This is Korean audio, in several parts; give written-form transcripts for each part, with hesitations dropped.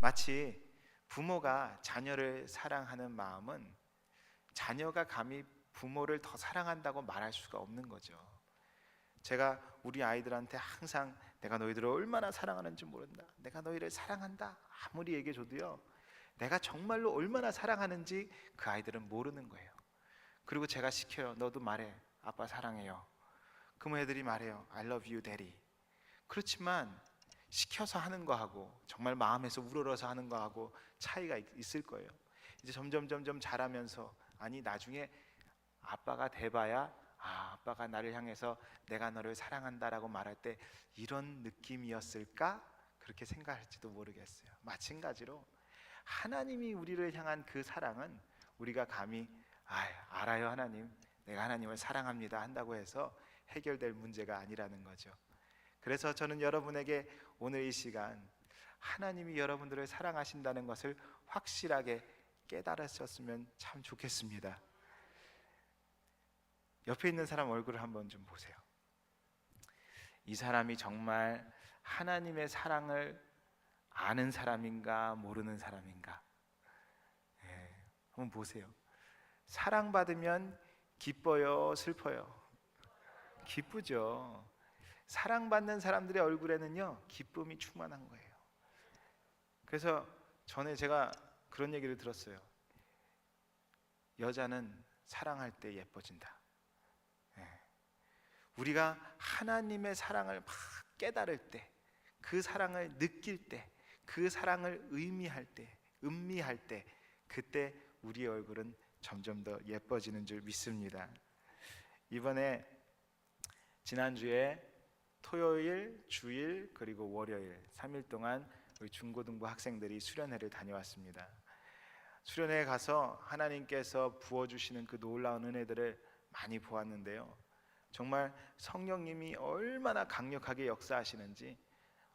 마치 부모가 자녀를 사랑하는 마음은 자녀가 감히 부모를 더 사랑한다고 말할 수가 없는 거죠. 제가 우리 아이들한테 항상 내가 너희들을 얼마나 사랑하는지 모른다, 내가 너희를 사랑한다 아무리 얘기해줘도요, 내가 정말로 얼마나 사랑하는지 그 아이들은 모르는 거예요. 그리고 제가 시켜요. 너도 말해. 아빠 사랑해요. 그러면 애들이 말해요. I love you, daddy. 그렇지만 시켜서 하는 거하고 정말 마음에서 우러러서 하는 거하고 차이가 있을 거예요. 이제 점점 자라면서, 아니 나중에 아빠가 돼봐야 아빠가 나를 향해서 내가 너를 사랑한다라고 말할 때 이런 느낌이었을까? 그렇게 생각할지도 모르겠어요. 마찬가지로 하나님이 우리를 향한 그 사랑은 우리가 감히 알아요 하나님, 내가 하나님을 사랑합니다 한다고 해서 해결될 문제가 아니라는 거죠. 그래서 저는 여러분에게 오늘 이 시간 하나님이 여러분들을 사랑하신다는 것을 확실하게 깨달으셨으면 참 좋겠습니다. 옆에 있는 사람 얼굴을 한번 좀 보세요. 이 사람이 정말 하나님의 사랑을 아는 사람인가 모르는 사람인가? 한번 보세요. 사랑받으면 기뻐요, 슬퍼요? 기쁘죠. 사랑받는 사람들의 얼굴에는요, 기쁨이 충만한 거예요. 그래서 전에 제가 그런 얘기를 들었어요. 여자는 사랑할 때 예뻐진다. 우리가 하나님의 사랑을 막 깨달을 때, 그 사랑을 느낄 때, 그 사랑을 의미할 때, 음미할 때, 그때 우리의 얼굴은 점점 더 예뻐지는 줄 믿습니다. 이번에 지난주에 토요일, 주일 그리고 월요일 3일 동안 우리 중고등부 학생들이 수련회를 다녀왔습니다. 수련회에 가서 하나님께서 부어주시는 그 놀라운 은혜들을 많이 보았는데요, 정말 성령님이 얼마나 강력하게 역사하시는지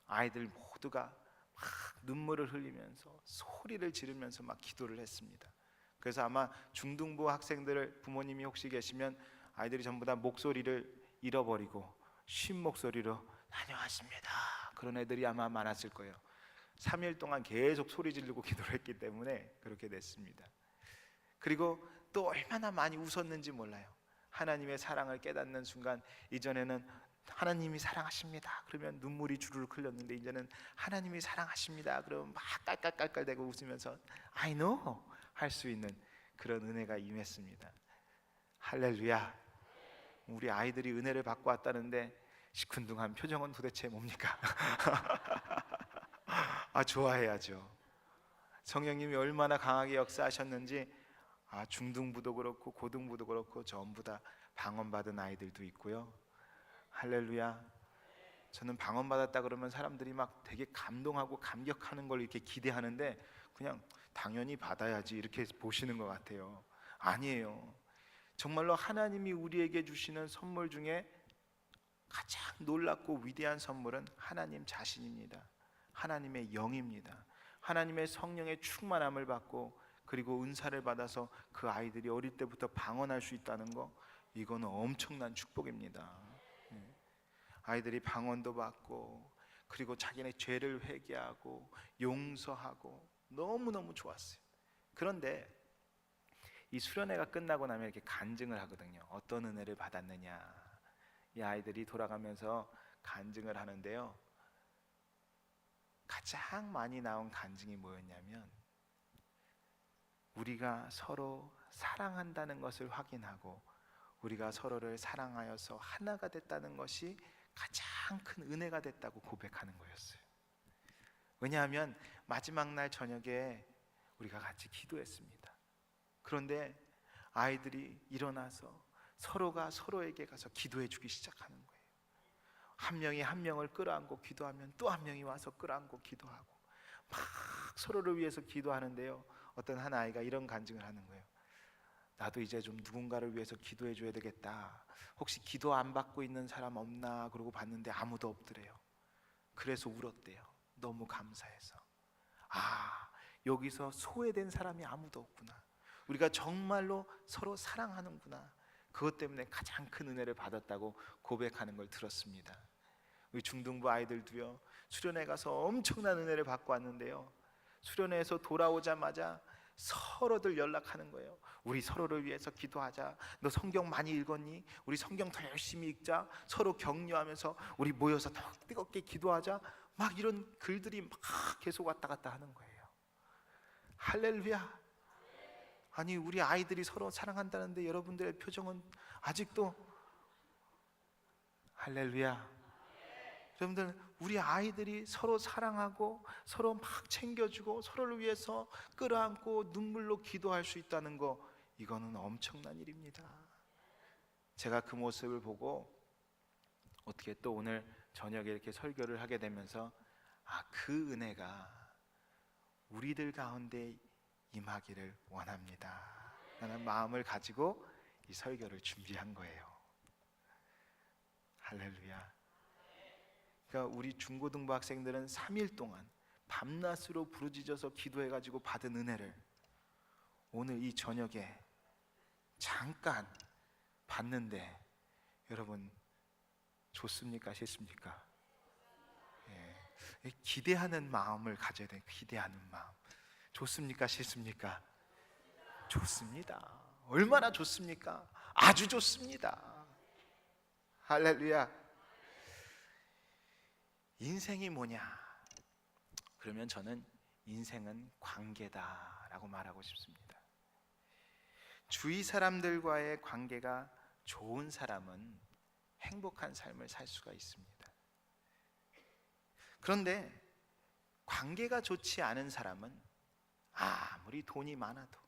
아이들 모두가 막 눈물을 흘리면서 소리를 지르면서 막 기도를 했습니다. 그래서 아마 중등부 학생들 부모님이 혹시 계시면 아이들이 전부 다 목소리를 잃어버리고 쉰 목소리로 다녀왔습니다 그런 애들이 아마 많았을 거예요. 3일 동안 계속 소리 지르고 기도를 했기 때문에 그렇게 됐습니다. 그리고 또 얼마나 많이 웃었는지 몰라요. 하나님의 사랑을 깨닫는 순간, 이전에는 하나님이 사랑하십니다 그러면 눈물이 주르륵 흘렸는데, 이제는 하나님이 사랑하십니다 그러면 막 깔깔깔깔대고 웃으면서 I know 할 수 있는 그런 은혜가 임했습니다. 할렐루야. 우리 아이들이 은혜를 받고 왔다는데 시큰둥한 표정은 도대체 뭡니까? 좋아해야죠. 성령님이 얼마나 강하게 역사하셨는지, 중등부도 그렇고 고등부도 그렇고 전부 다 방언받은 아이들도 있고요. 할렐루야. 저는 방언받았다 그러면 사람들이 막 되게 감동하고 감격하는 걸 이렇게 기대하는데, 그냥 당연히 받아야지 이렇게 보시는 것 같아요. 아니에요. 정말로 하나님이 우리에게 주시는 선물 중에 가장 놀랍고 위대한 선물은 하나님 자신입니다. 하나님의 영입니다. 하나님의 성령의 충만함을 받고 그리고 은사를 받아서 그 아이들이 어릴 때부터 방언할 수 있다는 거, 이거는 엄청난 축복입니다. 아이들이 방언도 받고 그리고 자기네 죄를 회개하고 용서하고 너무너무 좋았어요. 그런데 이 수련회가 끝나고 나면 이렇게 간증을 하거든요. 어떤 은혜를 받았느냐. 이 아이들이 돌아가면서 간증을 하는데요, 가장 많이 나온 간증이 뭐였냐면, 우리가 서로 사랑한다는 것을 확인하고 우리가 서로를 사랑하여서 하나가 됐다는 것이 가장 큰 은혜가 됐다고 고백하는 거였어요. 왜냐하면 마지막 날 저녁에 우리가 같이 기도했습니다. 그런데 아이들이 일어나서 서로가 서로에게 가서 기도해 주기 시작하는 거예요. 한 명이 한 명을 끌어안고 기도하면 또 한 명이 와서 끌어안고 기도하고 막 서로를 위해서 기도하는데요, 어떤 한 아이가 이런 간증을 하는 거예요. 나도 이제 좀 누군가를 위해서 기도해 줘야 되겠다. 혹시 기도 안 받고 있는 사람 없나 그러고 봤는데 아무도 없더래요. 그래서 울었대요. 너무 감사해서. 여기서 소외된 사람이 아무도 없구나. 우리가 정말로 서로 사랑하는구나. 그것 때문에 가장 큰 은혜를 받았다고 고백하는 걸 들었습니다. 우리 중등부 아이들도요, 수련회 가서 엄청난 은혜를 받고 왔는데요, 수련회에서 돌아오자마자 서로들 연락하는 거예요. 우리 서로를 위해서 기도하자. 너 성경 많이 읽었니? 우리 성경 더 열심히 읽자. 서로 격려하면서 우리 모여서 더 뜨겁게 기도하자. 막 이런 글들이 막 계속 왔다 갔다 하는 거예요. 할렐루야. 아니, 우리 아이들이 서로 사랑한다는데 여러분들의 표정은 아직도 할렐루야. 여러분들, 우리 아이들이 서로 사랑하고 서로 막 챙겨주고 서로를 위해서 끌어안고 눈물로 기도할 수 있다는 거, 이거는 엄청난 일입니다. 제가 그 모습을 보고 어떻게 또 오늘 저녁에 이렇게 설교를 하게 되면서 그 은혜가 우리들 가운데 임하기를 원합니다 라는 마음을 가지고 이 설교를 준비한 거예요. 할렐루야. 그러니까 우리 중고등부 학생들은 3일 동안 밤낮으로 부르짖어서 기도해가지고 받은 은혜를 오늘 이 저녁에 잠깐 봤는데, 여러분 좋습니까? 싫습니까? 예. 기대하는 마음을 가져야 돼요. 기대하는 마음. 좋습니까? 싫습니까? 좋습니다. 얼마나 좋습니까? 아주 좋습니다. 할렐루야. 인생이 뭐냐? 그러면 저는 인생은 관계다라고 말하고 싶습니다. 주위 사람들과의 관계가 좋은 사람은 행복한 삶을 살 수가 있습니다. 그런데 관계가 좋지 않은 사람은 아무리 돈이 많아도,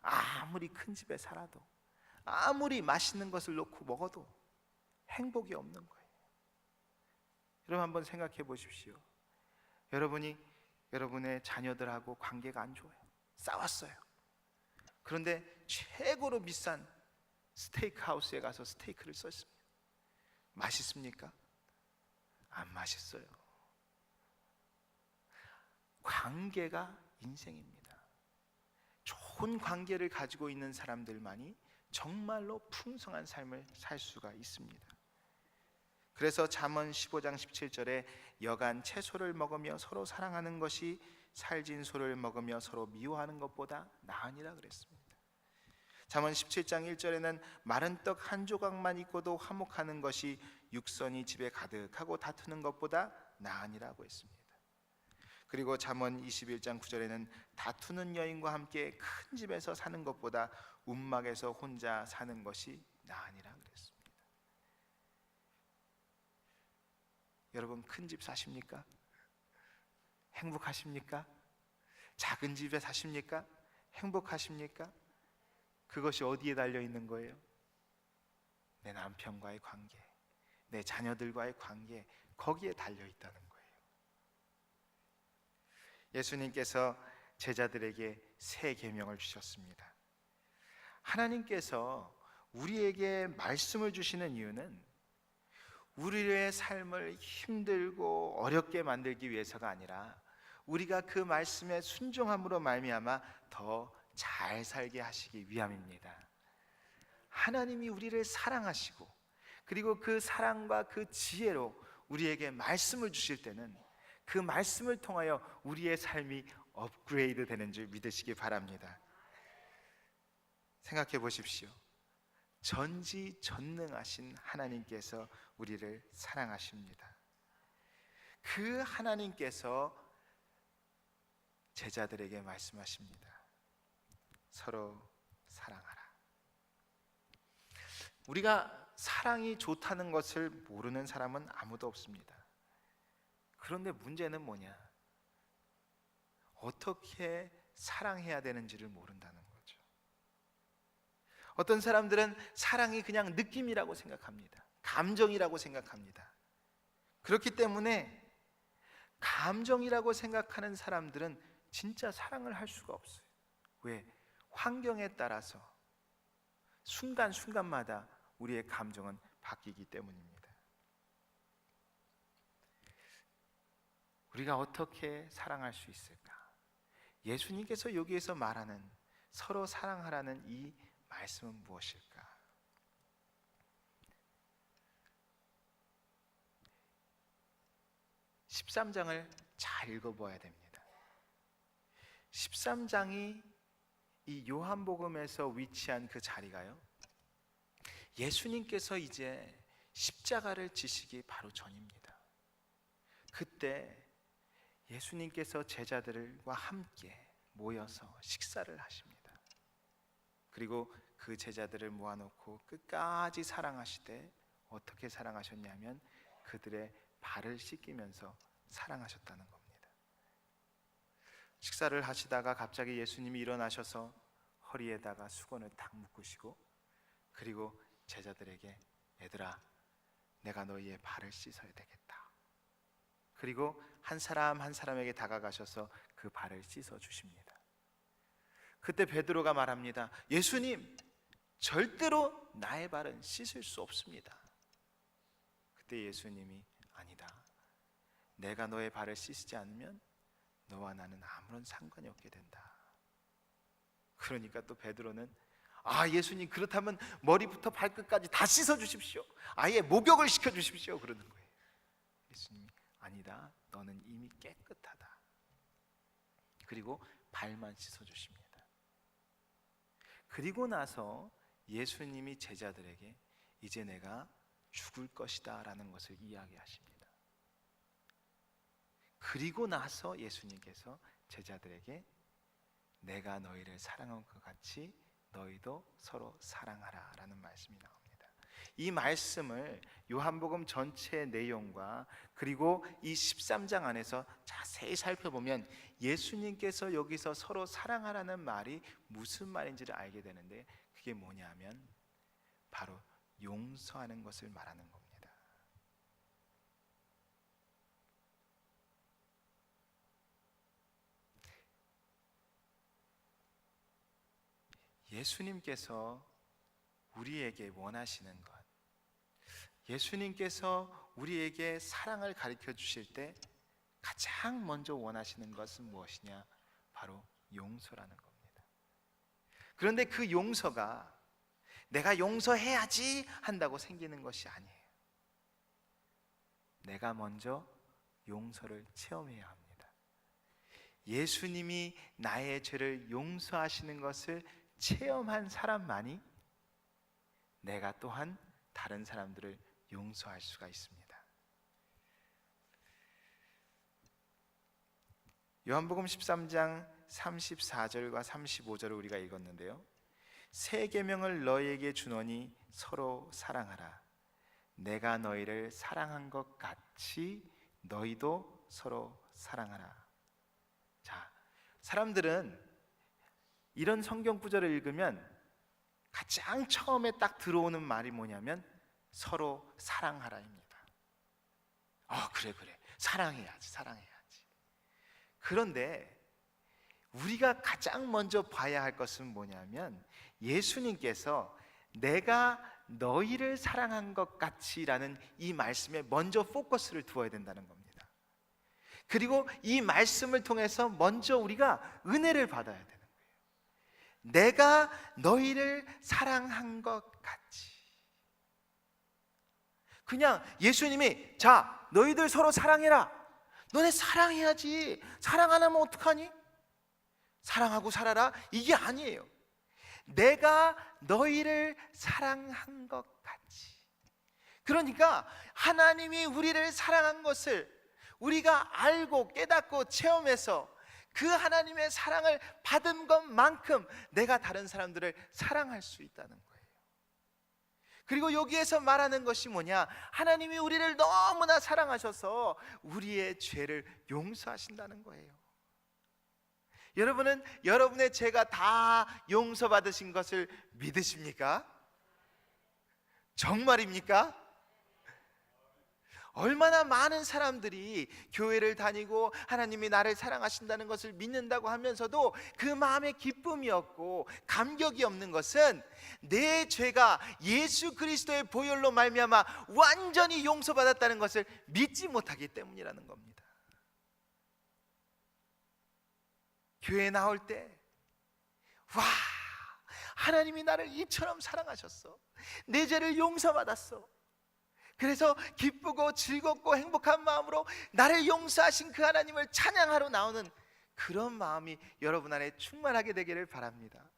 아무리 큰 집에 살아도, 아무리 맛있는 것을 놓고 먹어도 행복이 없는 거예요. 여러분 한번 생각해 보십시오. 여러분이 여러분의 자녀들하고 관계가 안 좋아요. 싸웠어요. 그런데 최고로 비싼 스테이크 하우스에 가서 스테이크를 썼습니다. 맛있습니까? 안 맛있어요. 관계가 인생입니다. 좋은 관계를 가지고 있는 사람들만이 정말로 풍성한 삶을 살 수가 있습니다. 그래서 잠언 15장 17절에 여간 채소를 먹으며 서로 사랑하는 것이 살진 소를 먹으며 서로 미워하는 것보다 나으니라 그랬습니다. 잠언 17장 1절에는 마른 떡 한 조각만 있고도 화목하는 것이 육선이 집에 가득하고 다투는 것보다 나으니라고 했습니다. 그리고 잠언 21장 9절에는 다투는 여인과 함께 큰 집에서 사는 것보다 움막에서 혼자 사는 것이 나으니라 그랬습니다. 여러분, 큰 집 사십니까? 행복하십니까? 작은 집에 사십니까? 행복하십니까? 그것이 어디에 달려 있는 거예요? 내 남편과의 관계, 내 자녀들과의 관계, 거기에 달려 있다는 거예요. 예수님께서 제자들에게 새 계명을 주셨습니다. 하나님께서 우리에게 말씀을 주시는 이유는 우리의 삶을 힘들고 어렵게 만들기 위해서가 아니라 우리가 그 말씀에 순종함으로 말미암아 더 잘 살게 하시기 위함입니다. 하나님이 우리를 사랑하시고 그리고 그 사랑과 그 지혜로 우리에게 말씀을 주실 때는 그 말씀을 통하여 우리의 삶이 업그레이드 되는 줄 믿으시기 바랍니다. 생각해 보십시오. 전지전능하신 하나님께서 우리를 사랑하십니다. 그 하나님께서 제자들에게 말씀하십니다. 서로 사랑하라. 우리가 사랑이 좋다는 것을 모르는 사람은 아무도 없습니다. 그런데 문제는 뭐냐? 어떻게 사랑해야 되는지를 모른다는 거죠. 어떤 사람들은 사랑이 그냥 느낌이라고 생각합니다. 감정이라고 생각합니다. 그렇기 때문에 감정이라고 생각하는 사람들은 진짜 사랑을 할 수가 없어요. 왜? 환경에 따라서 순간순간마다 우리의 감정은 바뀌기 때문입니다. 우리가 어떻게 사랑할 수 있을까? 예수님께서 여기에서 말하는 서로 사랑하라는 이 말씀은 무엇일까? (13장을) 잘 읽어보아야 됩니다. 13장이 이 요한복음에서 위치한 그 자리가요, 예수님께서 이제 십자가를 지시기 바로 전입니다. 그때 예수님께서 제자들과 함께 모여서 식사를 하십니다. 그리고 그 제자들을 모아놓고 끝까지 사랑하시되 어떻게 사랑하셨냐면 그들의 발을 씻기면서 사랑하셨다는 겁니다. 식사를 하시다가 갑자기 예수님이 일어나셔서 허리에다가 수건을 딱 묶으시고, 그리고 제자들에게 얘들아, 내가 너희의 발을 씻어야 되겠다. 그리고 한 사람 한 사람에게 다가가셔서 그 발을 씻어 주십니다. 그때 베드로가 말합니다. 예수님, 절대로 나의 발은 씻을 수 없습니다. 그때 예수님이 아니다. 내가 너의 발을 씻지 않으면 너와 나는 아무런 상관이 없게 된다. 그러니까 또 베드로는 예수님, 그렇다면 머리부터 발끝까지 다 씻어 주십시오. 아예 목욕을 시켜 주십시오. 그러는 거예요. 예수님이 아니다. 너는 이미 깨끗하다. 그리고 발만 씻어 주십니다. 그리고 나서 예수님이 제자들에게 이제 내가 죽을 것이다 라는 것을 이야기하십니다. 그리고 나서 예수님께서 제자들에게 내가 너희를 사랑한 것 같이 너희도 서로 사랑하라 라는 말씀이 나옵니다. 이 말씀을 요한복음 전체의 내용과 그리고 이 13장 안에서 자세히 살펴보면 예수님께서 여기서 서로 사랑하라는 말이 무슨 말인지를 알게 되는데, 그게 뭐냐면 바로 용서하는 것을 말하는 겁니다. 예수님께서 우리에게 원하시는 것, 예수님께서 우리에게 사랑을 가르쳐 주실 때 가장 먼저 원하시는 것은 무엇이냐? 바로 용서라는 겁니다. 그런데 그 용서가 내가 용서해야지 한다고 생기는 것이 아니에요. 내가 먼저 용서를 체험해야 합니다. 예수님이 나의 죄를 용서하시는 것을 체험한 사람만이 내가 또한 다른 사람들을 용서할 수가 있습니다. 요한복음 13장 34절과 35절을 우리가 읽었는데요, 새 계명을 너희에게 주노니 서로 사랑하라. 내가 너희를 사랑한 것 같이 너희도 서로 사랑하라. 자, 사람들은 이런 성경 구절을 읽으면 가장 처음에 딱 들어오는 말이 뭐냐면 서로 사랑하라입니다. 그래 사랑해야지. 그런데 우리가 가장 먼저 봐야 할 것은 뭐냐면 예수님께서 내가 너희를 사랑한 것 같이라는 이 말씀에 먼저 포커스를 두어야 된다는 겁니다. 그리고 이 말씀을 통해서 먼저 우리가 은혜를 받아야 되는 거예요. 내가 너희를 사랑한 것 같이. 그냥 예수님이 자, 너희들 서로 사랑해라. 너네 사랑해야지. 사랑 안 하면 어떡하니? 사랑하고 살아라. 이게 아니에요. 내가 너희를 사랑한 것 같이. 그러니까 하나님이 우리를 사랑한 것을 우리가 알고 깨닫고 체험해서 그 하나님의 사랑을 받은 것만큼 내가 다른 사람들을 사랑할 수 있다는 거예요. 그리고 여기에서 말하는 것이 뭐냐? 하나님이 우리를 너무나 사랑하셔서 우리의 죄를 용서하신다는 거예요. 여러분은 여러분의 죄가 다 용서받으신 것을 믿으십니까? 정말입니까? 얼마나 많은 사람들이 교회를 다니고 하나님이 나를 사랑하신다는 것을 믿는다고 하면서도 그 마음에 기쁨이 없고 감격이 없는 것은 내 죄가 예수 그리스도의 보혈로 말미암아 완전히 용서받았다는 것을 믿지 못하기 때문이라는 겁니다. 교회에 나올 때 와, 하나님이 나를 이처럼 사랑하셨어. 내 죄를 용서받았어. 그래서 기쁘고 즐겁고 행복한 마음으로 나를 용서하신 그 하나님을 찬양하러 나오는 그런 마음이 여러분 안에 충만하게 되기를 바랍니다.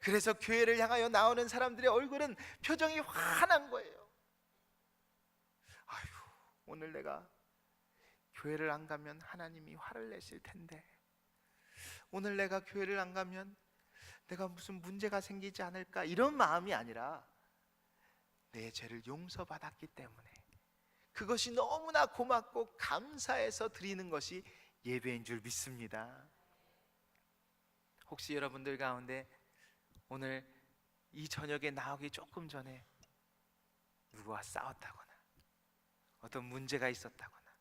그래서 교회를 향하여 나오는 사람들의 얼굴은 표정이 환한 거예요. 아휴, 오늘 내가 교회를 안 가면 하나님이 화를 내실 텐데, 오늘 내가 교회를 안 가면 내가 무슨 문제가 생기지 않을까, 이런 마음이 아니라 내 죄를 용서받았기 때문에 그것이 너무나 고맙고 감사해서 드리는 것이 예배인 줄 믿습니다. 혹시 여러분들 가운데 오늘 이 저녁에 나오기 조금 전에 누구와 싸웠다거나 어떤 문제가 있었다거나,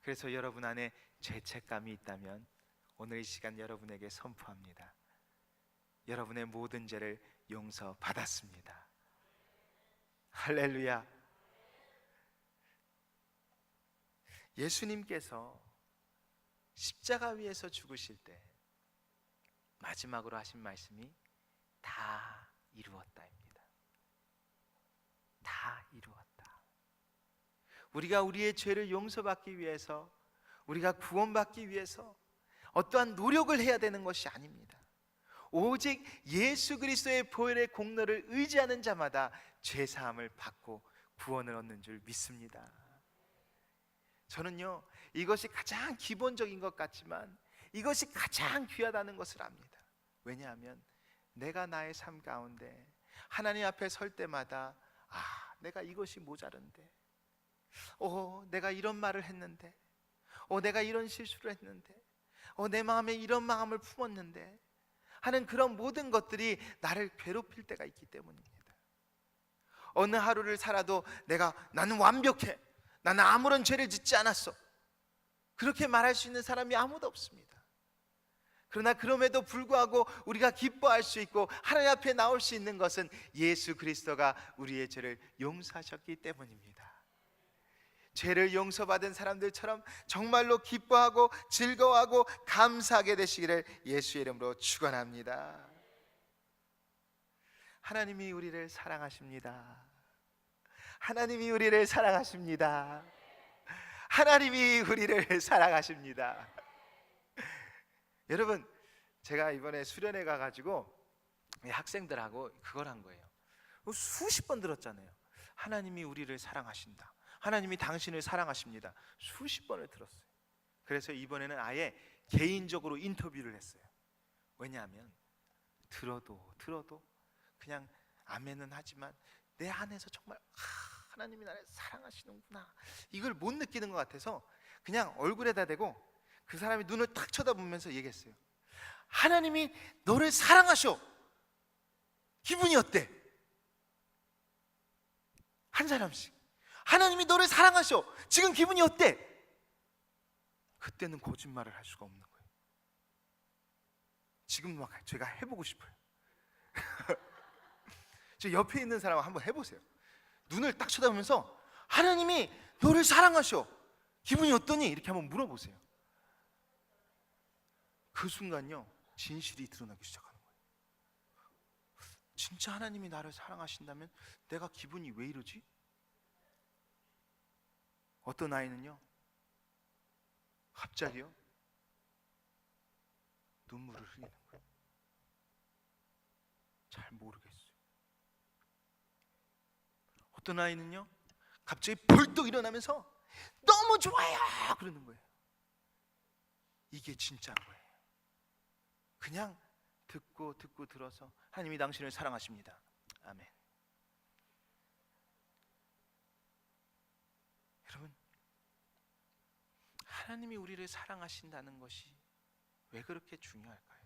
그래서 여러분 안에 죄책감이 있다면 오늘 이 시간 여러분에게 선포합니다. 여러분의 모든 죄를 용서받았습니다. 할렐루야. 예수님께서 십자가 위에서 죽으실 때 마지막으로 하신 말씀이 다 이루었다입니다. 다 이루었다. 우리가 우리의 죄를 용서받기 위해서, 우리가 구원받기 위해서 어떠한 노력을 해야 되는 것이 아닙니다. 오직 예수 그리스도의 보혈의 공로를 의지하는 자마다 죄 사함을 받고 구원을 얻는 줄 믿습니다. 저는요, 이것이 가장 기본적인 것 같지만 이것이 가장 귀하다는 것을 압니다. 왜냐하면 내가 나의 삶 가운데 하나님 앞에 설 때마다 내가 이것이 모자른데, 내가 이런 말을 했는데, 내가 이런 실수를 했는데, 내 마음에 이런 마음을 품었는데 하는 그런 모든 것들이 나를 괴롭힐 때가 있기 때문입니다. 어느 하루를 살아도 나는 완벽해, 나는 아무런 죄를 짓지 않았어, 그렇게 말할 수 있는 사람이 아무도 없습니다. 그러나 그럼에도 불구하고 우리가 기뻐할 수 있고 하나님 앞에 나올 수 있는 것은 예수 그리스도가 우리의 죄를 용서하셨기 때문입니다. 죄를 용서받은 사람들처럼 정말로 기뻐하고 즐거워하고 감사하게 되시기를 예수의 이름으로 축원합니다. 하나님이 우리를 사랑하십니다. 하나님이 우리를 사랑하십니다. 하나님이 우리를 사랑하십니다. 여러분, 제가 이번에 수련회 가가지고 학생들하고 그걸 한 거예요. 수십 번 들었잖아요. 하나님이 우리를 사랑하신다, 하나님이 당신을 사랑하십니다. 수십 번을 들었어요. 그래서 이번에는 아예 개인적으로 인터뷰를 했어요. 왜냐하면 들어도 그냥 아멘은 하지만 내 안에서 정말 하나님이 나를 사랑하시는구나, 이걸 못 느끼는 것 같아서 그냥 얼굴에다 대고 그 사람이 눈을 딱 쳐다보면서 얘기했어요. 하나님이 너를 사랑하셔. 기분이 어때? 한 사람씩. 하나님이 너를 사랑하셔. 지금 기분이 어때? 그때는 거짓말을 할 수가 없는 거예요. 지금 막 제가 해보고 싶어요. 저 옆에 있는 사람 한번 해보세요. 눈을 딱 쳐다보면서 하나님이 너를 사랑하셔. 기분이 어떠니? 이렇게 한번 물어보세요. 그 순간요, 진실이 드러나기 시작하는 거예요. 진짜 하나님이 나를 사랑하신다면 내가 기분이 왜 이러지? 어떤 아이는요, 갑자기요 눈물을 흘리는 거예요. 잘 모르겠어요. 어떤 아이는요 갑자기 벌떡 일어나면서 너무 좋아요 그러는 거예요. 이게 진짜인 거예요. 그냥 듣고 들어서 하나님이 당신을 사랑하십니다. 아멘. 여러분, 하나님이 우리를 사랑하신다는 것이 왜 그렇게 중요할까요?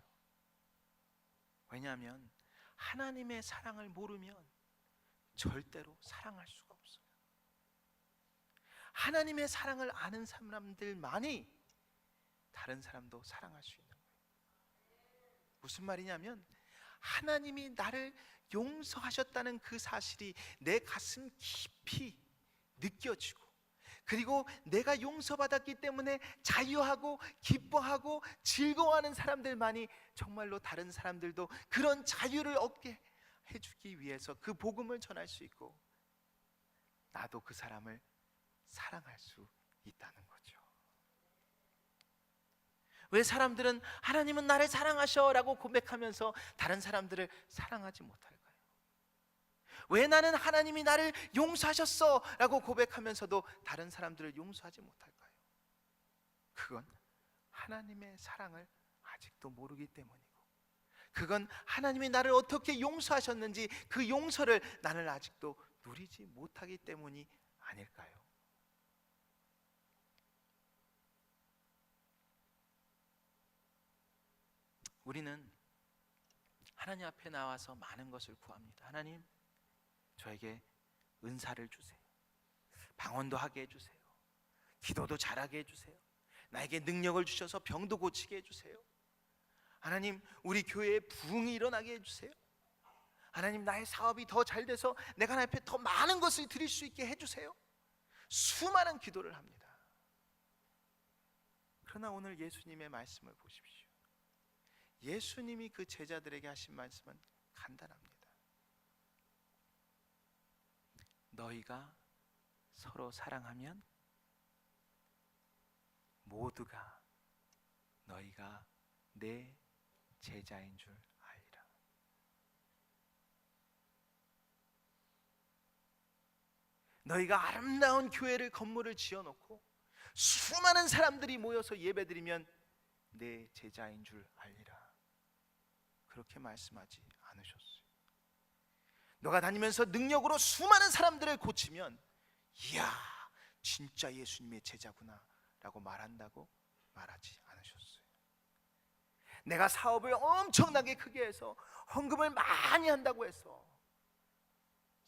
왜냐하면 하나님의 사랑을 모르면 절대로 사랑할 수가 없어요. 하나님의 사랑을 아는 사람들만이 다른 사람도 사랑할 수 있는 거예요. 무슨 말이냐면 하나님이 나를 용서하셨다는 그 사실이 내 가슴 깊이 느껴지고, 그리고 내가 용서받았기 때문에 자유하고 기뻐하고 즐거워하는 사람들만이 정말로 다른 사람들도 그런 자유를 얻게 해주기 위해서 그 복음을 전할 수 있고, 나도 그 사람을 사랑할 수 있다는 거죠. 왜 사람들은 하나님은 나를 사랑하셔 라고 고백하면서 다른 사람들을 사랑하지 못할까요? 왜 나는 하나님이 나를 용서하셨어 라고 고백하면서도 다른 사람들을 용서하지 못할까요? 그건 하나님의 사랑을 아직도 모르기 때문이고, 그건 하나님이 나를 어떻게 용서하셨는지 그 용서를 나는 아직도 누리지 못하기 때문이 아닐까요? 우리는 하나님 앞에 나와서 많은 것을 구합니다. 하나님, 저에게 은사를 주세요. 방언도 하게 해주세요. 기도도 잘하게 해주세요. 나에게 능력을 주셔서 병도 고치게 해주세요. 하나님, 우리 교회에 부흥이 일어나게 해주세요. 하나님, 나의 사업이 더 잘 돼서 내가 하나님 앞에 더 많은 것을 드릴 수 있게 해주세요. 수많은 기도를 합니다. 그러나 오늘 예수님의 말씀을 보십시오. 예수님이 그 제자들에게 하신 말씀은 간단합니다. 너희가 서로 사랑하면 모두가 너희가 내 제자인 줄 알리라. 너희가 아름다운 교회를 건물을 지어놓고 수많은 사람들이 모여서 예배드리면 내 제자인 줄 알리라. 그렇게 말씀하지 않으셨어요. 너가 다니면서 능력으로 수많은 사람들을 고치면 이야, 진짜 예수님의 제자구나 라고 말한다고 말하지 않으셨어요. 내가 사업을 엄청나게 크게 해서 헌금을 많이 한다고 해서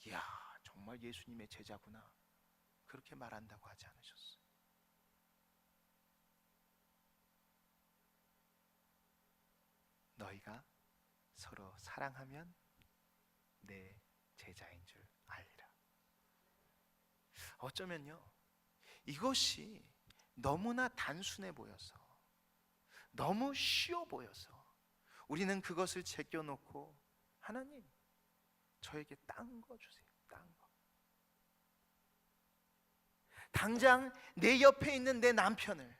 이야, 정말 예수님의 제자구나 그렇게 말한다고 하지 않으셨어요. 너희가 서로 사랑하면 내 제자인 줄 알리라. 어쩌면요, 이것이 너무나 단순해 보여서, 너무 쉬워 보여서 우리는 그것을 제껴놓고 하나님, 저에게 딴 거 주세요. 딴 거. 당장 내 옆에 있는 내 남편을,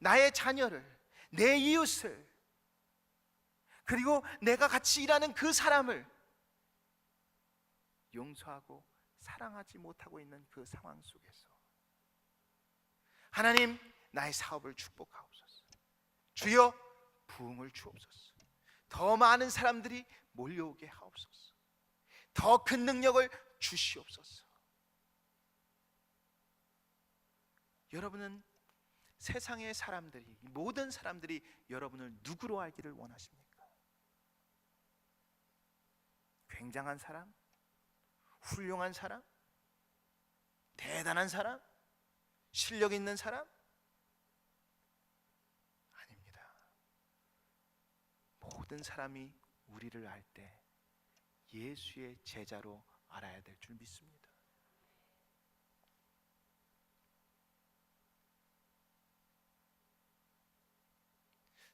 나의 자녀를, 내 이웃을, 그리고 내가 같이 일하는 그 사람을 용서하고 사랑하지 못하고 있는 그 상황 속에서 하나님, 나의 사업을 축복하옵소서. 주여, 부흥을 주옵소서. 더 많은 사람들이 몰려오게 하옵소서. 더 큰 능력을 주시옵소서. 여러분은 세상의 사람들이, 모든 사람들이 여러분을 누구로 알기를 원하십니까? 굉장한 사람? 훌륭한 사람? 대단한 사람? 실력 있는 사람? 아닙니다. 모든 사람이 우리를 알 때 예수의 제자로 알아야 될 줄 믿습니다.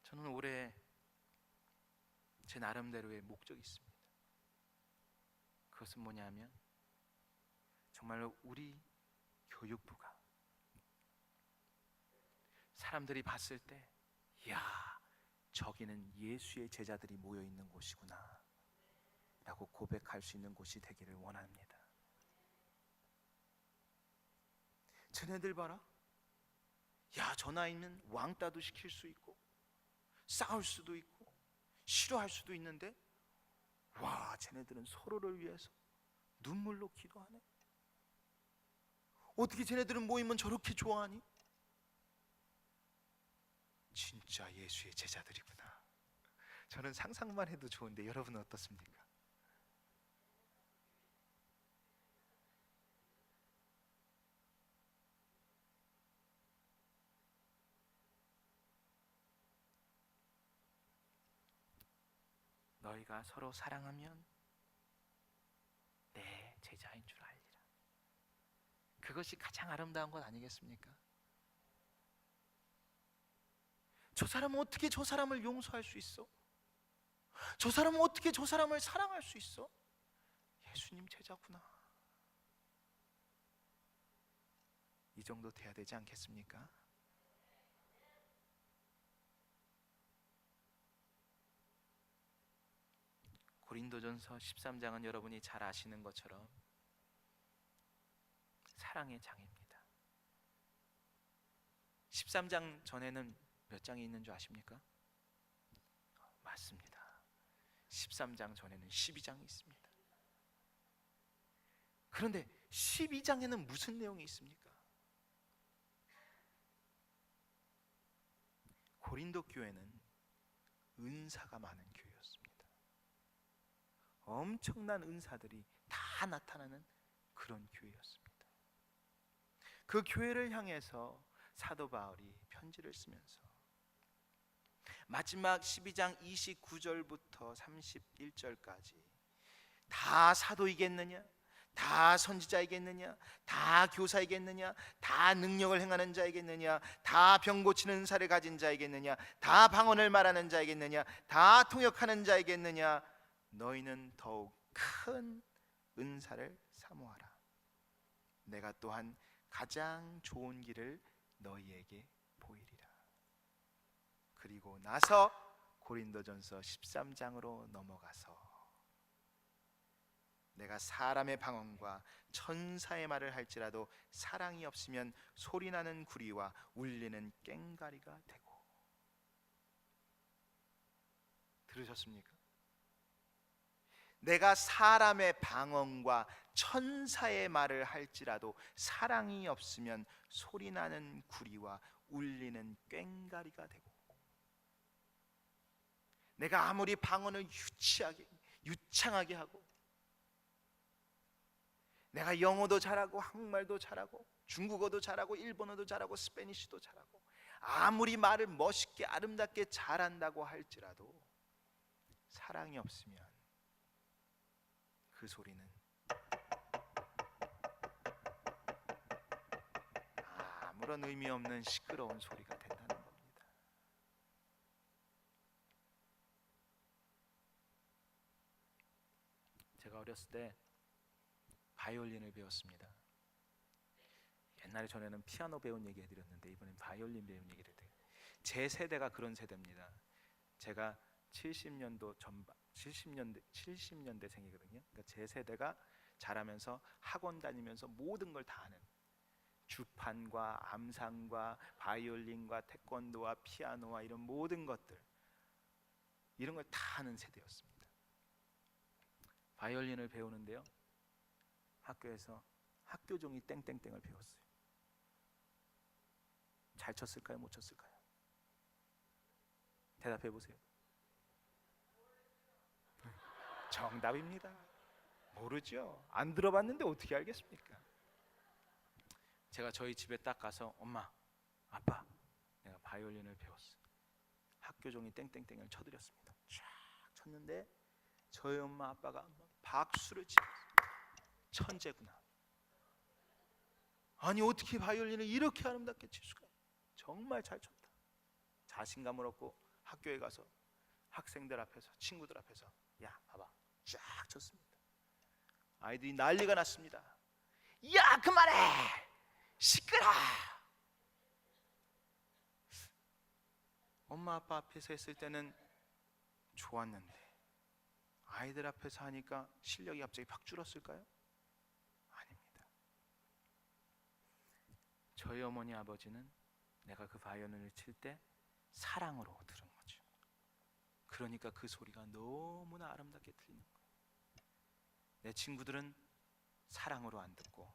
저는 올해 제 나름대로의 목적이 있습니다. 그것은 뭐냐면 정말로 우리 교육부가 사람들이 봤을 때 이야, 저기는 예수의 제자들이 모여 있는 곳이구나 라고 고백할 수 있는 곳이 되기를 원합니다. 쟤네들 봐라, 야, 저 나이는 왕따도 시킬 수 있고 싸울 수도 있고 싫어할 수도 있는데 와, 쟤네들은 서로를 위해서 눈물로 기도하네. 어떻게 쟤네들은 모이면 저렇게 좋아하니? 진짜 예수의 제자들이구나. 저는 상상만 해도 좋은데 여러분은 어떻습니까? 너희가 서로 사랑하면 내 제자인 줄 알리라. 그것이 가장 아름다운 것 아니겠습니까? 저 사람은 어떻게 저 사람을 용서할 수 있어? 저 사람은 어떻게 저 사람을 사랑할 수 있어? 예수님 제자구나. 이 정도 돼야 되지 않겠습니까? 고린도전서 13장은 여러분이 잘 아시는 것처럼 사랑의 장입니다. 13장 전에는 몇 장이 있는 줄 아십니까? 맞습니다. 13장 전에는 12장이 있습니다. 그런데 12장에는 무슨 내용이 있습니까? 고린도 교회는 은사가 많은 교회였습니다. 엄청난 은사들이 다 나타나는 그런 교회였습니다. 그 교회를 향해서 사도 바울이 편지를 쓰면서 마지막 12장 29절부터 31절까지 다 사도이겠느냐? 다 선지자이겠느냐? 다 교사이겠느냐? 다 능력을 행하는 자이겠느냐? 다 병 고치는 은사를 가진 자이겠느냐? 다 방언을 말하는 자이겠느냐? 다 통역하는 자이겠느냐? 너희는 더욱 큰 은사를 사모하라. 내가 또한 가장 좋은 길을 너희에게 보이리라. 그리고 나서 고린도전서 13장으로 넘어가서 내가 사람의 방언과 천사의 말을 할지라도 사랑이 없으면 소리나는 구리와 울리는 꽹과리가 되고. 들으셨습니까? 내가 사람의 방언과 천사의 말을 할지라도 사랑이 없으면 소리나는 구리와 울리는 꽹과리가 되고. 내가 아무리 방언을 유창하게 하고, 내가 영어도 잘하고 한국말도 잘하고 중국어도 잘하고 일본어도 잘하고 스페니쉬도 잘하고 아무리 말을 멋있게 아름답게 잘한다고 할지라도 사랑이 없으면 그 소리는 아무런 의미 없는 시끄러운 소리가 된다는 겁니다. 제가 어렸을 때 바이올린을 배웠습니다. 옛날에 전에는 피아노 배운 얘기 해드렸는데 이번엔 바이올린 배운 얘기를 해요. 제 세대가 그런 세대입니다. 제가 70년대생이거든요. 그러니까 제 세대가 자라면서 학원 다니면서 모든 걸 다 아는, 주판과 암상과 바이올린과 태권도와 피아노와 이런 모든 것들, 이런 걸 다 아는 세대였습니다. 바이올린을 배우는데요, 학교에서 학교종이 땡땡땡을 배웠어요. 잘 쳤을까요? 못 쳤을까요? 대답해 보세요. 정답입니다. 모르죠. 안 들어봤는데 어떻게 알겠습니까? 제가 저희 집에 딱 가서 엄마, 아빠, 내가 바이올린을 배웠어. 학교종이 땡땡땡을 쳐드렸습니다. 쫙 쳤는데 저희 엄마 아빠가 박수를 치면서 천재구나. 아니 어떻게 바이올린을 이렇게 아름답게 칠 수가 있냐. 정말 잘 쳤다. 자신감을 얻고 학교에 가서 학생들 앞에서, 친구들 앞에서 야 봐봐, 쫙 쳤습니다. 아이들이 난리가 났습니다. 야 그만해, 시끄러. 엄마 아빠 앞에서 했을 때는 좋았는데 아이들 앞에서 하니까 실력이 갑자기 팍 줄었을까요? 아닙니다. 저희 어머니 아버지는 내가 그 바이올린을 칠 때 사랑으로 들은 거죠. 그러니까 그 소리가 너무나 아름답게 들리는 거예요. 내 친구들은 사랑으로 안 듣고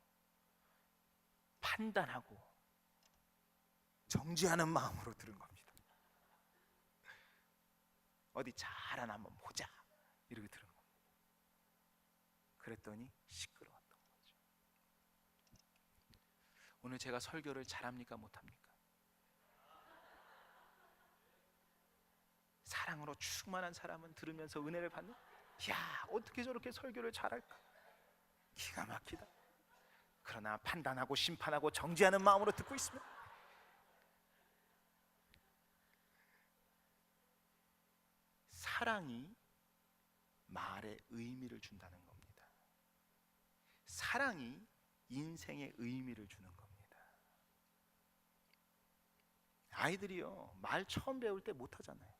판단하고 정죄하는 마음으로 들은 겁니다. 어디 잘하나 한번 보자 이렇게 들은 겁니다. 그랬더니 시끄러웠던 거죠. 오늘 제가 설교를 잘합니까 못합니까? 사랑으로 충만한 사람은 들으면서 은혜를 받는, 야 어떻게 저렇게 설교를 잘할까? 기가 막히다. 그러나 판단하고 심판하고 정죄하는 마음으로 듣고 있으면 사랑이 말에 의미를 준다는 겁니다. 사랑이 인생에 의미를 주는 겁니다. 아이들이요 말 처음 배울 때 못하잖아요.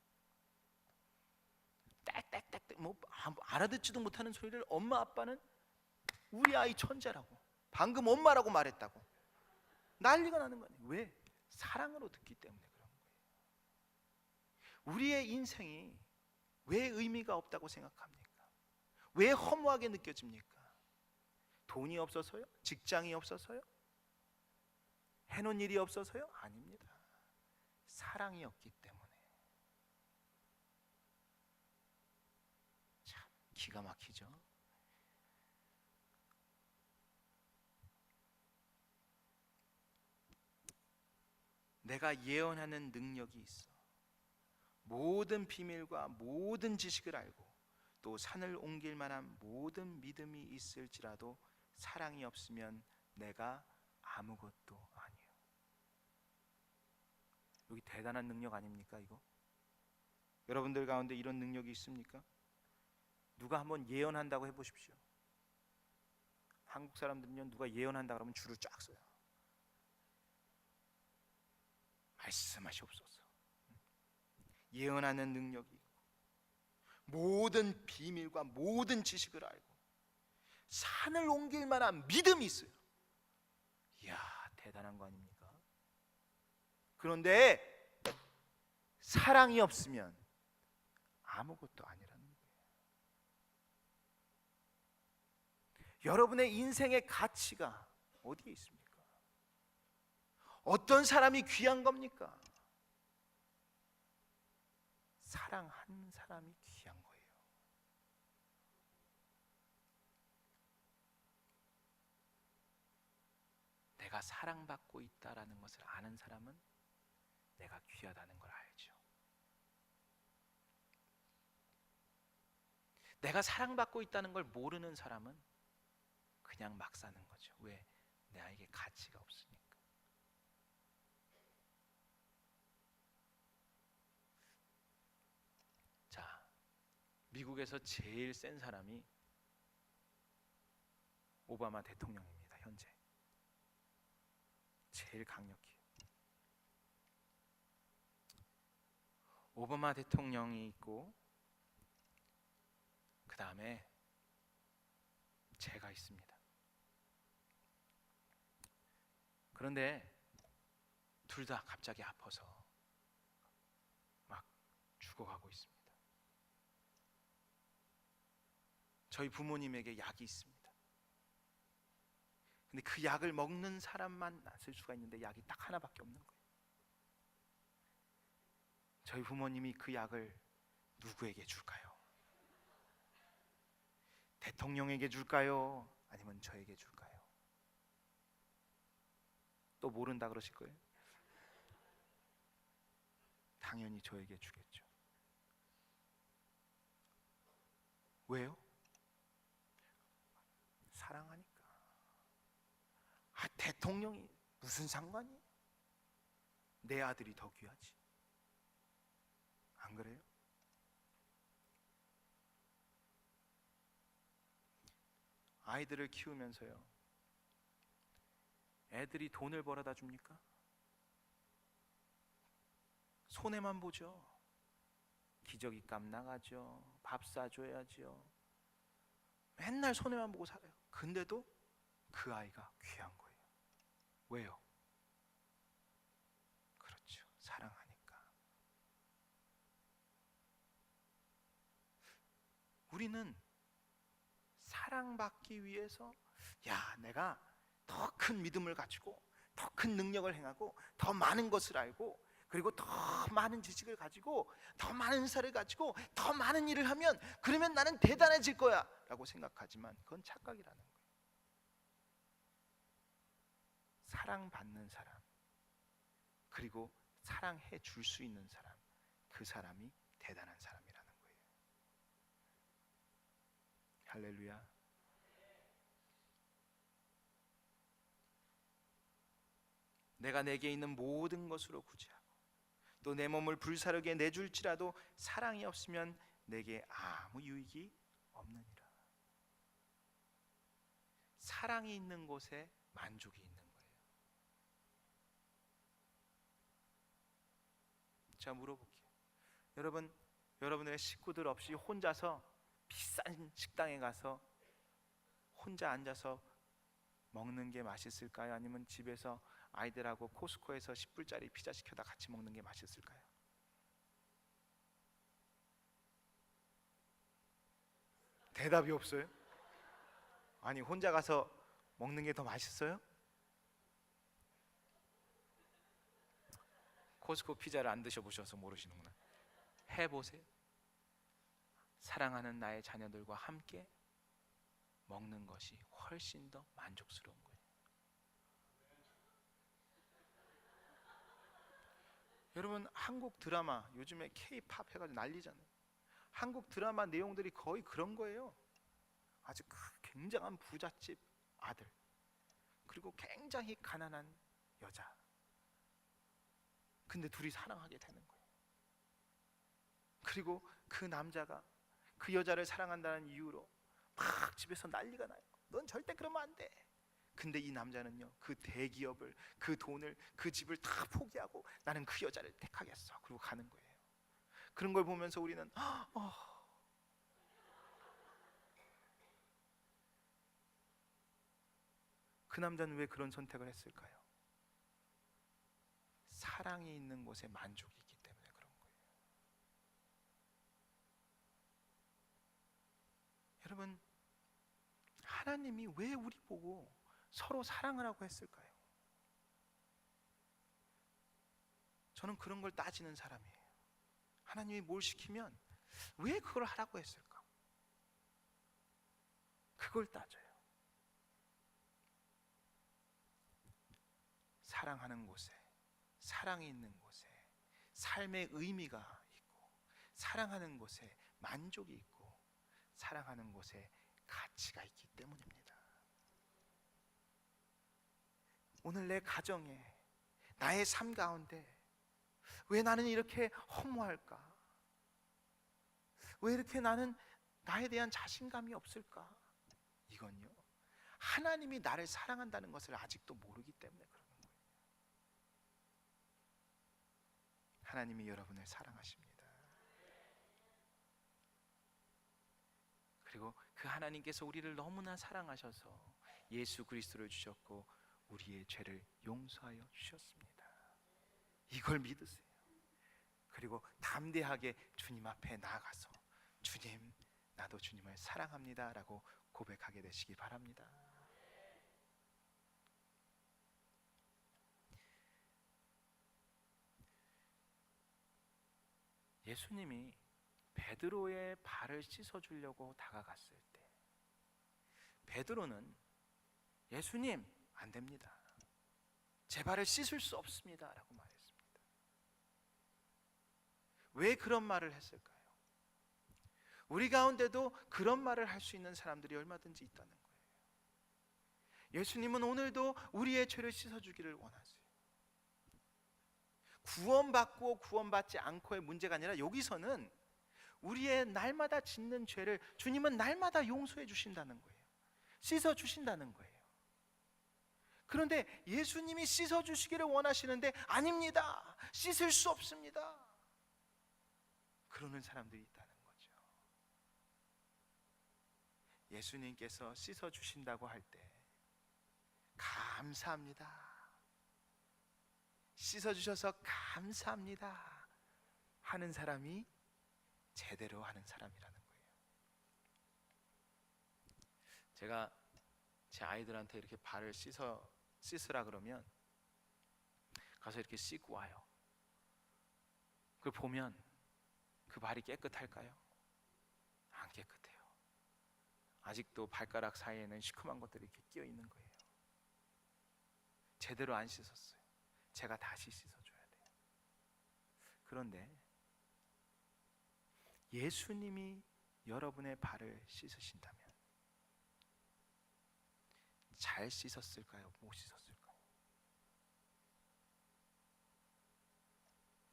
땡땡땡 뭐 알아듣지도 못하는 소리를 엄마 아빠는 우리 아이 천재라고, 방금 엄마라고 말했다고 난리가 나는 거예요. 왜? 사랑으로 듣기 때문에 그런 거예요. 우리의 인생이 왜 의미가 없다고 생각합니까? 왜 허무하게 느껴집니까? 돈이 없어서요? 직장이 없어서요? 해놓은 일이 없어서요? 아닙니다. 사랑이 없기 때문에. 참 기가 막히죠. 내가 예언하는 능력이 있어. 모든 비밀과 모든 지식을 알고 또 산을 옮길 만한 모든 믿음이 있을지라도 사랑이 없으면 내가 아무것도 아니에요. 여기 대단한 능력 아닙니까 이거? 여러분들 가운데 이런 능력이 있습니까? 누가 한번 예언한다고 해보십시오. 한국 사람들은요, 누가 예언한다 그러면 줄을 쫙 서요. 말씀하시옵소서. 예언하는 능력이 있고 모든 비밀과 모든 지식을 알고 산을 옮길 만한 믿음이 있어요. 이야, 대단한 거 아닙니까? 그런데 사랑이 없으면 아무것도 아니라는 거예요. 여러분의 인생의 가치가 어디에 있습니까? 어떤 사람이 귀한 겁니까? 사랑 한 사람이 귀한 거예요. 내가 사랑받고 있다라는 것을 아는 사람은 내가 귀하다는 걸 알죠. 내가 사랑받고 있다는 걸 모르는 사람은 그냥 막 사는 거죠. 왜? 나에게 가치가 없으니까. 자, 미국에서 제일 센 사람이 오바마 대통령입니다. 현재 제일 강력해요. 오바마 대통령이 있고 그 다음에 제가 있습니다. 그런데 둘 다 갑자기 아파서 막 죽어가고 있습니다. 저희 부모님에게 약이 있습니다. 근데 그 약을 먹는 사람만 쓸 수가 있는데 약이 딱 하나밖에 없는 거예요. 저희 부모님이 그 약을 누구에게 줄까요? 대통령에게 줄까요? 아니면 저에게 줄까요? 또 모른다 그러실 거예요? 당연히 저에게 주겠죠. 왜요? 사랑하니까. 대통령이 무슨 상관이에요? 내 아들이 더 귀하지. 안 그래요? 아이들을 키우면서요, 애들이 돈을 벌어다 줍니까? 손해만 보죠. 기저귀 값 나가죠. 밥 사줘야죠. 맨날 손해만 보고 살아요. 근데도 그 아이가 귀한 거예요. 왜요? 그렇죠. 사랑하니까. 우리는 사랑받기 위해서 내가 더 큰 믿음을 가지고 더 큰 능력을 행하고 더 많은 것을 알고 그리고 더 많은 지식을 가지고 더 많은 사를 가지고 더 많은 일을 하면 그러면 나는 대단해질 거야 라고 생각하지만 그건 착각이라는 거예요. 사랑받는 사람 그리고 사랑해 줄 수 있는 사람, 그 사람이 대단한 사람이라는 거예요. 할렐루야. 내가 내게 있는 모든 것으로 구제하고 또 내 몸을 불사르게 내줄지라도 사랑이 없으면 내게 아무 유익이 없느니라. 사랑이 있는 곳에 만족이 있는 거예요. 제가 물어볼게요. 여러분의 식구들 없이 혼자서 비싼 식당에 가서 혼자 앉아서 먹는 게 맛있을까요? 아니면 집에서 아이들하고 코스코에서 10불짜리 피자 시켜다 같이 먹는 게 맛있을까요? 대답이 없어요? 아니, 혼자 가서 먹는 게 더 맛있어요? 코스코 피자를 안 드셔보셔서 모르시는구나. 해보세요. 사랑하는 나의 자녀들과 함께 먹는 것이 훨씬 더 만족스러운 거예요. 여러분, 한국 드라마 요즘에 K-팝 해가지고 난리잖아요. 한국 드라마 내용들이 거의 그런 거예요. 아주 굉장한 부잣집 아들, 그리고 굉장히 가난한 여자. 근데 둘이 사랑하게 되는 거예요. 그리고 그 남자가 그 여자를 사랑한다는 이유로 막 집에서 난리가 나요. 넌 절대 그러면 안 돼. 근데 이 남자는요, 그 대기업을, 그 돈을, 그 집을 다 포기하고 나는 그 여자를 택하겠어. 그리고 가는 거예요. 그런 걸 보면서 우리는 그 남자는 왜 그런 선택을 했을까요? 사랑이 있는 곳에 만족이 있기 때문에 그런 거예요. 여러분, 하나님이 왜 우리 보고 서로 사랑하라고 했을까요? 저는 그런 걸 따지는 사람이에요. 하나님이 뭘 시키면 왜 그걸 하라고 했을까? 그걸 따져요. 사랑하는 곳에, 사랑이 있는 곳에 삶의 의미가 있고, 사랑하는 곳에 만족이 있고, 사랑하는 곳에 가치가 있기 때문입니다. 오늘 내 가정에, 나의 삶 가운데 왜 나는 이렇게 허무할까? 왜 이렇게 나는 나에 대한 자신감이 없을까? 이건요, 하나님이 나를 사랑한다는 것을 아직도 모르기 때문에 그러는 거예요. 하나님이 여러분을 사랑하십니다. 그리고 그 하나님께서 우리를 너무나 사랑하셔서 예수 그리스도를 주셨고 우리의 죄를 용서하여 주셨습니다. 이걸 믿으세요. 그리고 담대하게 주님 앞에 나아가서 주님, 나도 주님을 사랑합니다 라고 고백하게 되시기 바랍니다. 예수님이 베드로의 발을 씻어주려고 다가갔을 때 베드로는 예수님, 안 됩니다. 제 발을 씻을 수 없습니다 라고 말했습니다. 왜 그런 말을 했을까요? 우리 가운데도 그런 말을 할 수 있는 사람들이 얼마든지 있다는 거예요. 예수님은 오늘도 우리의 죄를 씻어주기를 원하세요. 구원받고 구원받지 않고의 문제가 아니라 여기서는 우리의 날마다 짓는 죄를 주님은 날마다 용서해 주신다는 거예요. 씻어 주신다는 거예요. 그런데 예수님이 씻어 주시기를 원하시는데 아닙니다, 씻을 수 없습니다, 그러는 사람들이 있다는 거죠. 예수님께서 씻어 주신다고 할 때 감사합니다, 씻어 주셔서 감사합니다 하는 사람이 제대로 하는 사람이라는 거예요. 제가 제 아이들한테 이렇게 발을 씻으라 그러면 가서 이렇게 씻고 와요. 그걸 보면 그 발이 깨끗할까요? 안 깨끗해요. 아직도 발가락 사이에는 시큼한 것들이 이렇게 끼어 있는 거예요. 제대로 안 씻었어요. 제가 다시 씻어줘야 돼요. 그런데 예수님이 여러분의 발을 씻으신다면 잘 씻었을까요? 못 씻었을까요?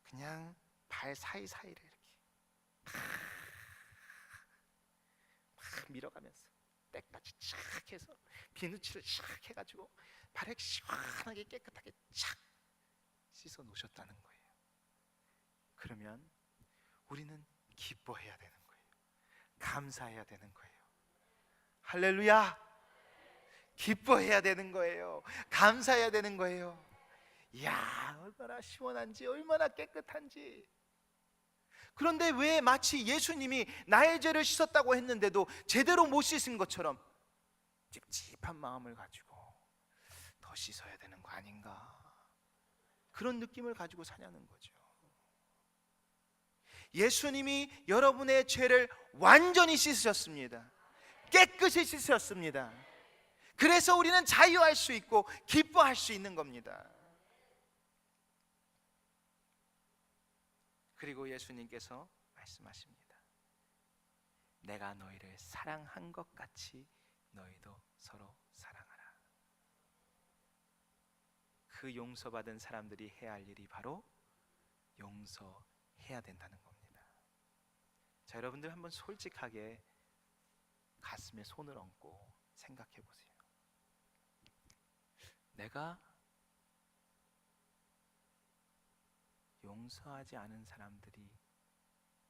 그냥 발 사이사이를 이렇게 막 밀어가면서 때까지 착 해서 비누칠을 착 해가지고 발을 시원하게 깨끗하게 착 씻어 놓으셨다는 거예요. 그러면 우리는 기뻐해야 되는 거예요. 감사해야 되는 거예요. 할렐루야. 기뻐해야 되는 거예요. 감사해야 되는 거예요. 이야, 얼마나 시원한지, 얼마나 깨끗한지. 그런데 왜 마치 예수님이 나의 죄를 씻었다고 했는데도 제대로 못 씻은 것처럼 찝찝한 마음을 가지고 더 씻어야 되는 거 아닌가, 그런 느낌을 가지고 사냐는 거죠. 예수님이 여러분의 죄를 완전히 씻으셨습니다. 깨끗이 씻으셨습니다. 그래서 우리는 자유할 수 있고 기뻐할 수 있는 겁니다. 그리고 예수님께서 말씀하십니다. 내가 너희를 사랑한 것 같이 너희도 서로 사랑하라. 그 용서받은 사람들이 해야 할 일이 바로 용서해야 된다는 겁니다. 자, 여러분들 한번 솔직하게 가슴에 손을 얹고 생각해 보세요. 내가 용서하지 않은 사람들이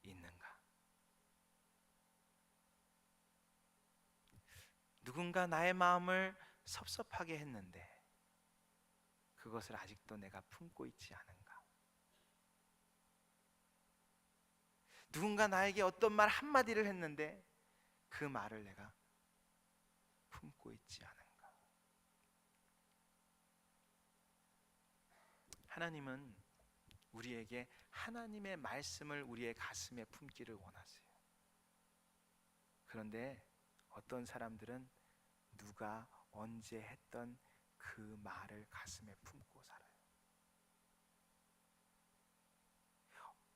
있는가? 누군가 나의 마음을 섭섭하게 했는데 그것을 아직도 내가 품고 있지 않은가? 누군가 나에게 어떤 말 한마디를 했는데 그 말을 내가 품고 있지 않은가? 하나님은 우리에게 하나님의 말씀을 우리의 가슴에 품기를 원하세요. 그런데 어떤 사람들은 누가 언제 했던 그 말을 가슴에 품고 살아요.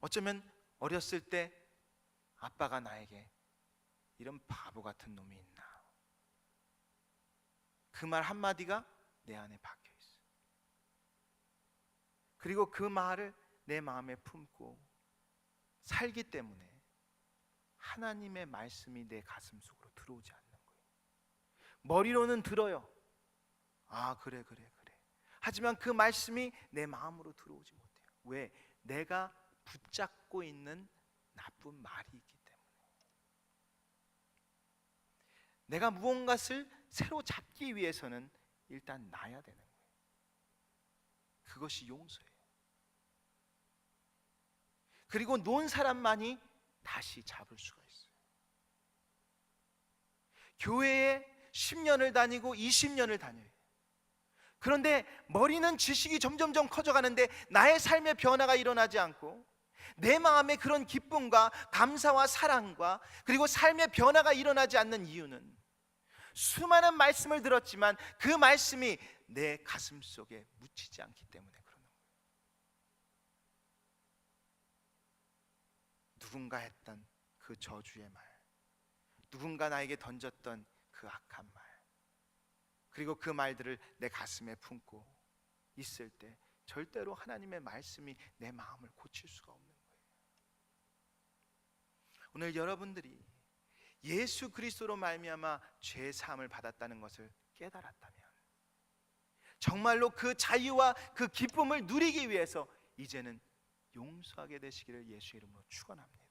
어쩌면 어렸을 때 아빠가 나에게 이런 바보 같은 놈이 있나, 그 말 한마디가 내 안에 박혀 있어요. 그리고 그 말을 내 마음에 품고 살기 때문에 하나님의 말씀이 내 가슴 속으로 들어오지 않는 거예요. 머리로는 들어요. 아, 그래. 하지만 그 말씀이 내 마음으로 들어오지 못해요. 왜? 내가 붙잡고 있는 나쁜 말이 있기 때문에. 내가 무언가를 새로 잡기 위해서는 일단 놔야 되는 거예요. 그것이 용서예요. 그리고 놓은 사람만이 다시 잡을 수가 있어요. 교회에 10년을 다니고 20년을 다녀요. 그런데 머리는 지식이 점점점 커져가는데 나의 삶의 변화가 일어나지 않고 내 마음에 그런 기쁨과 감사와 사랑과 그리고 삶의 변화가 일어나지 않는 이유는 수많은 말씀을 들었지만 그 말씀이 내 가슴 속에 묻히지 않기 때문에 그러는 거예요. 누군가 했던 그 저주의 말, 누군가 나에게 던졌던 그 악한 말, 그리고 그 말들을 내 가슴에 품고 있을 때 절대로 하나님의 말씀이 내 마음을 고칠 수가 없는 거예요. 오늘 여러분들이 예수 그리스도로 말미암아 죄 사함을 받았다는 것을 깨달았다면 정말로 그 자유와 그 기쁨을 누리기 위해서 이제는 용서하게 되시기를 예수의 이름으로 축원합니다.